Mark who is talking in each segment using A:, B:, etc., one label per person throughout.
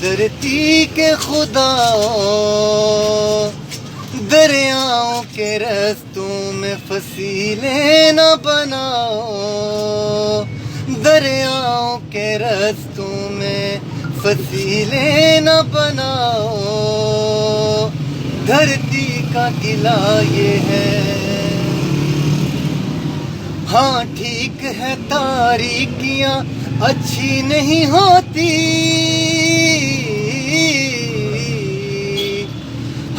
A: دھرتی کے خدا دریاؤں کے رستوں میں فصیلیں نہ بناؤ، دریاؤں کے رستوں میں فصیلیں نہ بناؤ، دھرتی کا گلہ یہ ہے۔ ہاں ٹھیک ہے تاریکیاں اچھی نہیں ہوتی،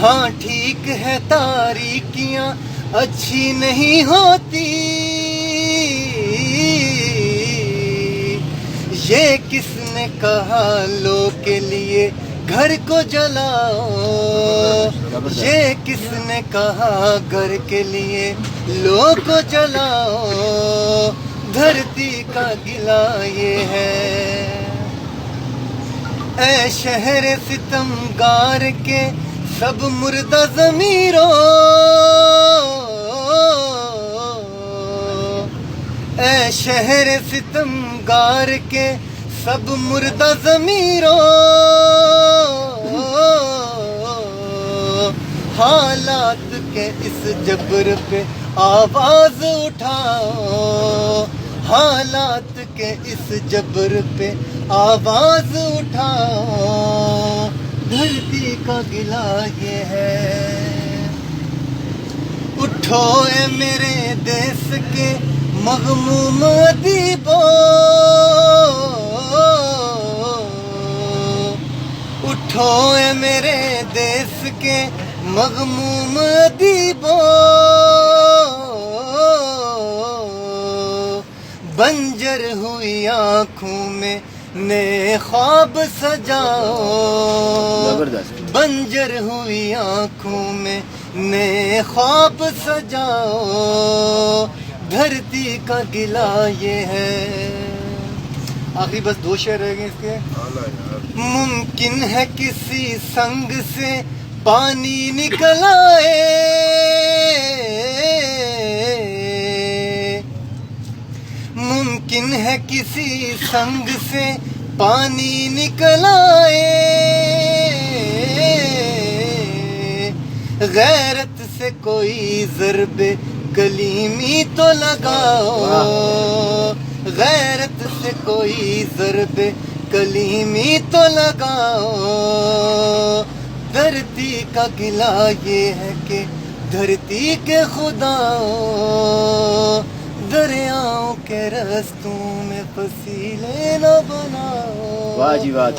A: ہاں ٹھیک ہے تاریکیاں اچھی نہیں ہوتی، یہ کس نے کہا لو کے لیے گھر کو جلاؤ، یہ کس نے کہا گھر کے لیے لو کو جلاؤ، دھرتی کا گلہ یہ ہے۔ اے شہر ستم گار کے سب مردہ ضمیروں، اے شہر ستم گار کے سب مردہ ضمیروں، حالات کے اس جبر پہ آواز اٹھاؤ، حالات کے اس جبر پہ آواز اٹھاؤ، دھرتی کا گلہ یہ ہے۔ اٹھو اے میرے دیس کے مغموم ادیبوں، اٹھو اے میرے دیس کے مغموم ادیبوں، بنجر ہوئی آنکھوں میں نئے خواب سجاؤ، بنجر ہوئی آنکھوں میں نئے خواب سجاؤ، دھرتی کا گلہ یہ ہے۔ آخری بس 2 شعر رہ گئے اس کے۔ ممکن ہے کسی سنگ سے پانی نکل آئے، ممکن ہے کسی سنگ سے پانی نکل آئے، غیرت سے کوئی ضرب کلیمی تو لگاؤ، غیرت سے کوئی ضرب کلیمی تو لگاؤ، دھرتی کا گلہ یہ ہے کہ دھرتی کے خداؤں دریاؤں کے رستوں میں فصیلیں نہ بناؤ۔
B: واہ جی واہ،